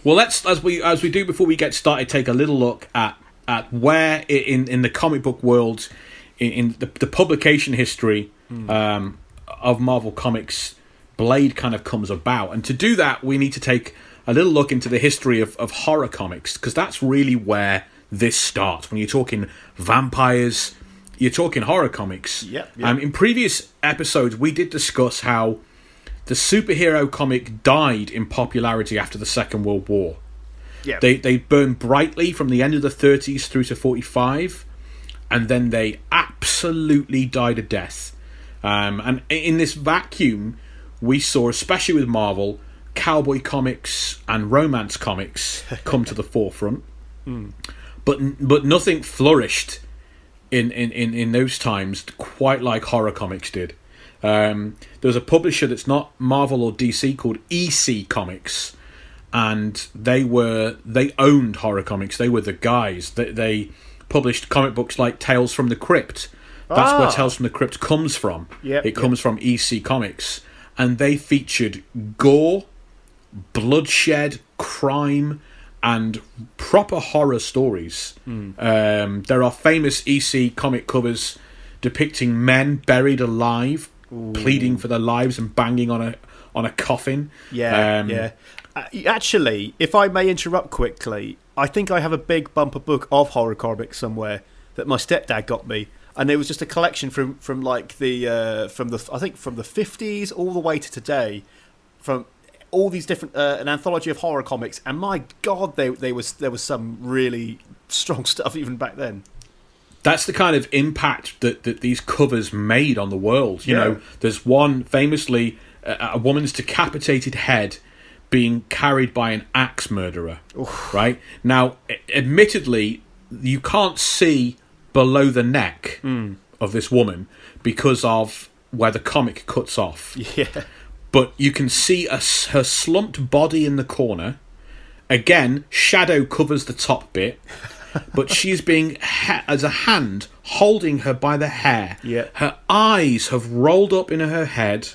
Well, let's as we do before we get started, take a little look at where in the comic book world, in the publication history of Marvel Comics, Blade kind of comes about. And to do that, we need to take a little look into the history of horror comics, because that's really where this starts. When you're talking vampires, you're talking horror comics. Yep. In previous episodes, we did discuss how the superhero comic died in popularity after the Second World War. Yeah. They burned brightly from the end of the 30s through to 45, and then they absolutely died a death. And in this vacuum, we saw, especially with Marvel, cowboy comics and romance comics come to the forefront. But nothing flourished in those times quite like horror comics did. There was a publisher that's not Marvel or DC called EC Comics, and they owned horror comics. They were the guys. They published comic books like Tales from the Crypt. That's where Tales from the Crypt comes from. It comes from EC Comics, and they featured gore, bloodshed, crime, and proper horror stories. There are famous EC comic covers depicting men buried alive, pleading for their lives and banging on a coffin. Actually, if I may interrupt quickly, I think I have a big bumper book of horror comics somewhere that my stepdad got me, and it was just a collection from the 50s all the way to today, from all these different an anthology of horror comics, and my God, there was some really strong stuff even back then. That's the kind of impact that these covers made on the world. You know, there's one famously, a woman's decapitated head being carried by an axe murderer. Oof. Right? Now, admittedly, you can't see below the neck of this woman because of where the comic cuts off. Yeah. But you can see her slumped body in the corner. Again, shadow covers the top bit. But she's being, as a hand, holding her by the hair. Yeah. Her eyes have rolled up in her head,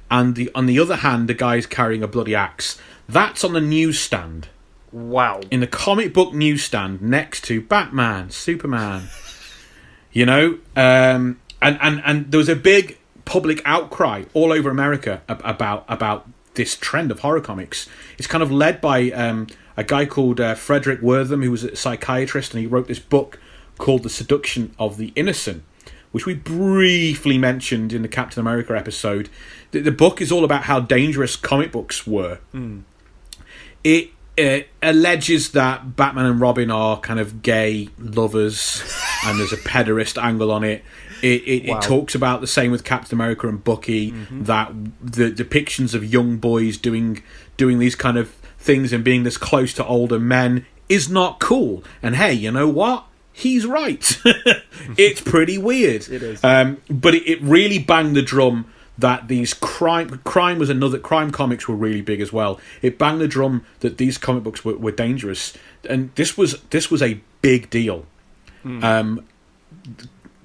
and on the other hand, the guy's carrying a bloody axe. That's on the newsstand. Wow. In the comic book newsstand next to Batman, Superman. You know? And there was a big public outcry all over America about this trend of horror comics. It's kind of led by a guy called Frederick Wortham, who was a psychiatrist, and he wrote this book called The Seduction of the Innocent, which we briefly mentioned in the Captain America episode. The book is all about how dangerous comic books were. It alleges that Batman and Robin are kind of gay lovers, and there's a pederast angle on it. It talks about the same with Captain America and Bucky, that the depictions of young boys doing these kind of things and being this close to older men is not cool. And hey, you know what? He's right. It's pretty weird. It is. But it really banged the drum that these crime comics were really big as well. It banged the drum that these comic books were dangerous, and this was a big deal.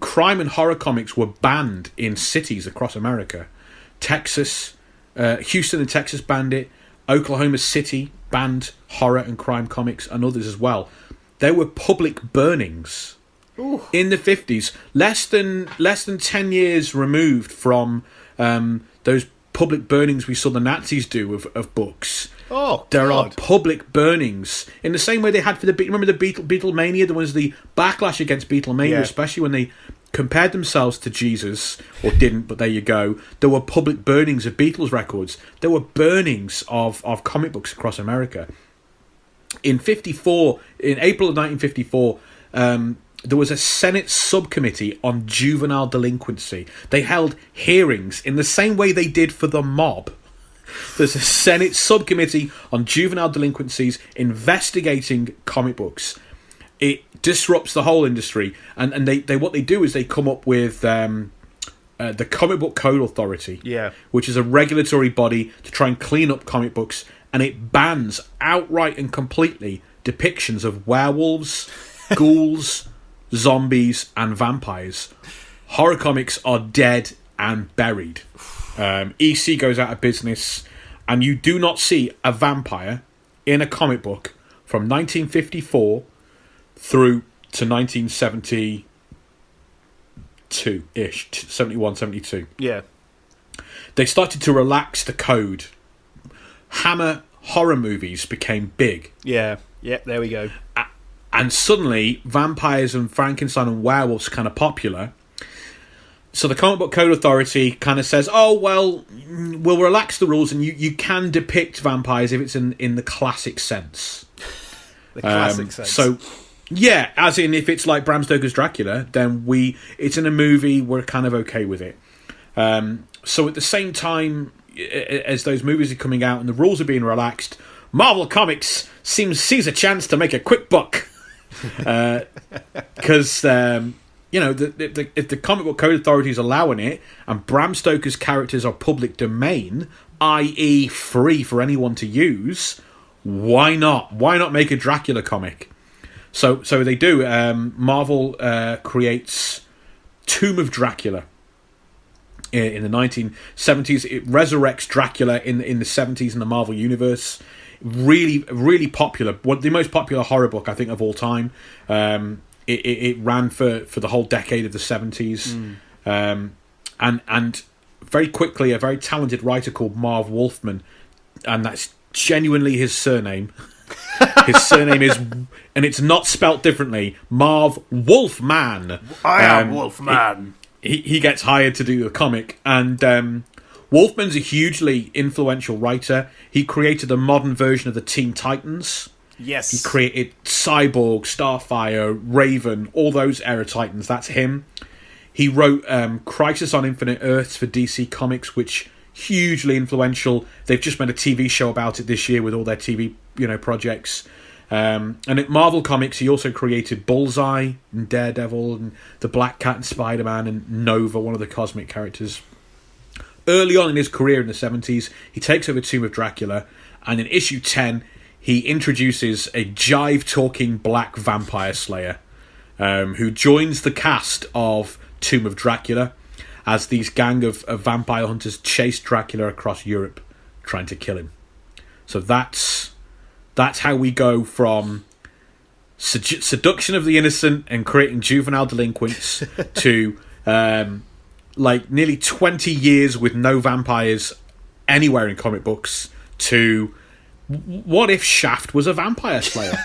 Crime and horror comics were banned in cities across America. Texas, Houston and Texas banned it. Oklahoma City banned horror and crime comics, and others as well. There were public burnings in the 50s, less than 10 years removed from those public burnings we saw the Nazis do of books. There are public burnings in the same way they had for remember the Beatlemania. There was the backlash against Beatlemania, especially when they compared themselves to Jesus, or didn't, but there you go. There were public burnings of Beatles records. There were burnings of comic books across America. In April of 1954, there was a Senate subcommittee on juvenile delinquency. They held hearings in the same way they did for the mob. There's a Senate subcommittee on juvenile delinquencies investigating comic books. It disrupts the whole industry, and they what they do is they come up with the Comic Book Code Authority, which is a regulatory body to try and clean up comic books, and it bans outright and completely depictions of werewolves, ghouls, zombies, and vampires. Horror comics are dead and buried. EC goes out of business, and you do not see a vampire in a comic book from 1954 through to 1972-ish, 71, 72. Yeah. They started to relax the code. Hammer horror movies became big. Yeah. Yep, there we go. And suddenly, vampires and Frankenstein and werewolves are kind of popular. So the Comic Book Code Authority kind of says, oh, well, we'll relax the rules and you can depict vampires if it's in the classic sense. The classic sense. So, yeah, as in if it's like Bram Stoker's Dracula, then it's in a movie, we're kind of okay with it. So at the same time as those movies are coming out and the rules are being relaxed, Marvel Comics sees a chance to make a quick buck. Because... if the Comic Book Code Authority is allowing it, and Bram Stoker's characters are public domain, i.e. free for anyone to use, why not? Why not make a Dracula comic? So they do. Marvel creates Tomb of Dracula in the 1970s. It resurrects Dracula in the 70s in the Marvel Universe. Really, really popular. The most popular horror book, I think, of all time. It ran for the whole decade of the 70s. And very quickly, a very talented writer called Marv Wolfman, and that's genuinely his surname. His surname is, and it's not spelt differently, Marv Wolfman. I am Wolfman. He gets hired to do the comic, and Wolfman's a hugely influential writer. He created a modern version of the Teen Titans. Yes. He created Cyborg, Starfire, Raven, all those era Titans. That's him. He wrote Crisis on Infinite Earths for DC Comics, which hugely influential. They've just made a TV show about it this year with all their TV projects. And at Marvel Comics, he also created Bullseye and Daredevil and the Black Cat and Spider-Man and Nova, one of the cosmic characters. Early on in his career in the 70s, he takes over Tomb of Dracula, and in issue 10... he introduces a jive-talking black vampire slayer who joins the cast of Tomb of Dracula as these gang of vampire hunters chase Dracula across Europe trying to kill him. So that's how we go from seduction of the innocent and creating juvenile delinquents to nearly 20 years with no vampires anywhere in comic books to... what if Shaft was a vampire slayer?